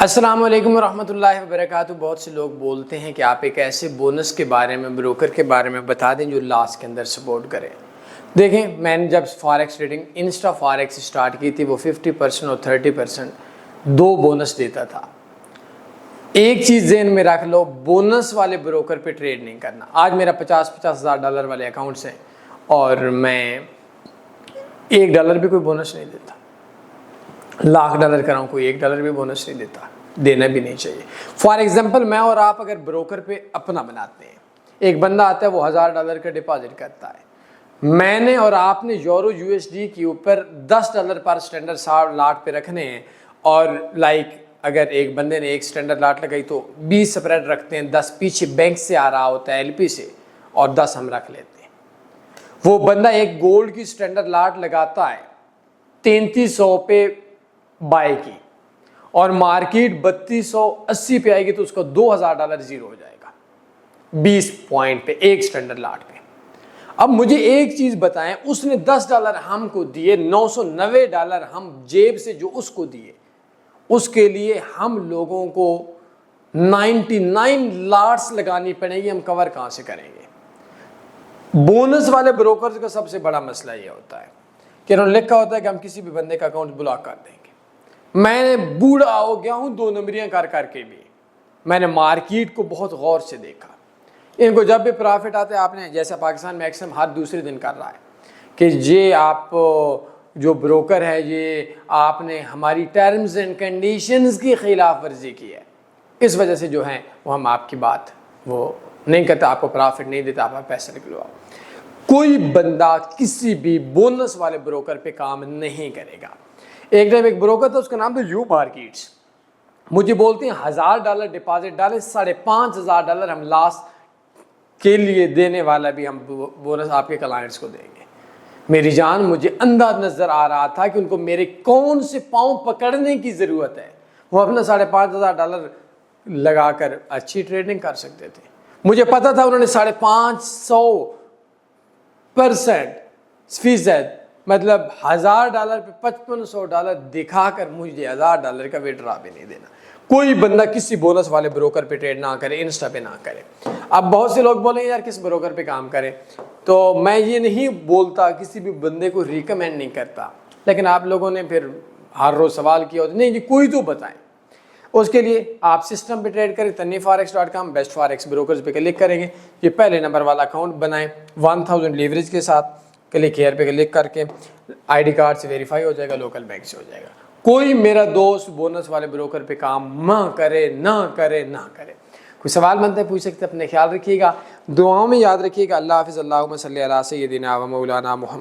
السلام علیکم ورحمۃ اللہ وبرکاتہ۔ بہت سے لوگ بولتے ہیں کہ آپ ایک ایسے بونس کے بارے میں، بروکر کے بارے میں بتا دیں جو لاس کے اندر سپورٹ کرے۔ دیکھیں، میں نے جب forex trading Insta forex start کی تھی، وہ 50% اور 30% دو بونس دیتا تھا۔ ایک چیز ذہن میں رکھ لو، بونس والے بروکر پہ ٹریڈ نہیں کرنا۔ آج میرا $50,000 والے اکاؤنٹس ہیں اور میں $1 بھی کوئی بونس نہیں دیتا۔ $1,00,000 کراؤں، کوئی $1 بھی بونس نہیں دیتا، دینا بھی نہیں چاہیے۔ فار ایگزامپل، میں اور آپ اگر بروکر پہ اپنا بناتے ہیں، ایک بندہ آتا ہے وہ $1,000 کا ڈپازٹ کرتا ہے، میں نے اور آپ نے یورو USD کے اوپر $10 پر اسٹینڈرڈ لاٹ پہ رکھنے ہیں، اور اگر ایک بندے نے ایک اسٹینڈرڈ لاٹ لگائی تو 20 سپریڈ رکھتے ہیں، 10 پیچھے بینک سے آ رہا ہوتا ہے LP سے، اور 10 ہم رکھ لیتے ہیں۔ وہ بندہ ایک گولڈ کی اسٹینڈرڈ لاٹ لگاتا ہے 3300 پہ بائی کی، اور مارکیٹ 3280 پہ آئے گی تو اس کا $2,000 زیرو ہو جائے گا 20 پوائنٹ پہ، ایک اسٹینڈرڈ لاٹ پہ۔ اب مجھے ایک چیز بتائیں، اس نے $10 ہم کو دیے، $990 ہم جیب سے جو اس کو دیے، اس کے لیے ہم لوگوں کو 99 لاٹس لگانی پڑیں گی، ہم کور کہاں سے کریں گے؟ بونس والے بروکرز کا سب سے بڑا مسئلہ یہ ہوتا ہے کہ انہوں نے لکھا ہوتا ہے کہ ہم کسی بھی بندے کا اکاؤنٹ بلاک کر دیں گے۔ میں نے بوڑھا ہو گیا ہوں 2 نمبریاں کر کر کے بھی، میں نے مارکیٹ کو بہت غور سے دیکھا۔ ان کو جب بھی پرافٹ آتے ہیں، آپ نے جیسا پاکستان میں ایکسم ہر دوسرے دن کر رہا ہے کہ یہ آپ جو بروکر ہے، یہ آپ نے ہماری ٹرمز اینڈ کنڈیشنز کی خلاف ورزی کی ہے، اس وجہ سے جو ہیں وہ ہم آپ کی بات وہ نہیں کرتے، آپ کو پرافٹ نہیں دیتا، آپ پیسہ نکلواؤ۔ کوئی بندہ کسی بھی بونس والے بروکر پہ کام نہیں کرے گا۔ ایک ٹائم ایک بروکر تھا، اس کا نام تھا یو مارکیٹس، مجھے بولتے ہیں $1,000 ڈپازٹ ڈالے، $5,500 ہم لاس کے لیے دینے والا بھی ہم بونس آپ کے کلائنٹس کو دیں گے۔ میری جان، مجھے اندھا نظر آ رہا تھا کہ ان کو میرے کون سے پاؤں پکڑنے کی ضرورت ہے، وہ اپنا $5,500 لگا کر اچھی ٹریڈنگ کر سکتے تھے۔ مجھے پتا تھا انہوں نے 550% مطلب $1,000 پہ $5,500 دکھا کر مجھے $1,000 کا وڈرا بھی نہیں دینا۔ کوئی بندہ کسی بونس والے بروکر پہ ٹریڈ نہ کرے، انسٹا پہ نہ کرے۔ اب بہت سے لوگ بولیں یار کس بروکر پہ کام کرے، تو میں یہ نہیں بولتا، کسی بھی بندے کو ریکمینڈ نہیں کرتا، لیکن آپ لوگوں نے پھر ہر روز سوال کیا ہوتا نہیں جی کوئی تو بتائیں۔ اس کے لیے آپ سسٹم پہ ٹریڈ کریں، taniforex.com بیسٹ فارکس بروکرز پہ کلک کریں گے، یہ پہلے نمبر والا اکاؤنٹ بنائیں 1000 لیوریج کے ساتھ، کلک ہیئر پہ کلک کر کے ID کارڈ سے ویریفائی ہو جائے گا، لوکل بینک سے ہو جائے گا۔ کوئی میرا دوست بونس والے بروکر پہ کام نہ کرے، نہ کرے، نہ کرے۔ کوئی سوال بنتا ہے پوچھ سکتے، اپنے خیال رکھیے گا، دعاؤں میں یاد رکھیے گا۔ اللہ حافظ۔ اللہم صلی علی سیدنا و مولانا محمد۔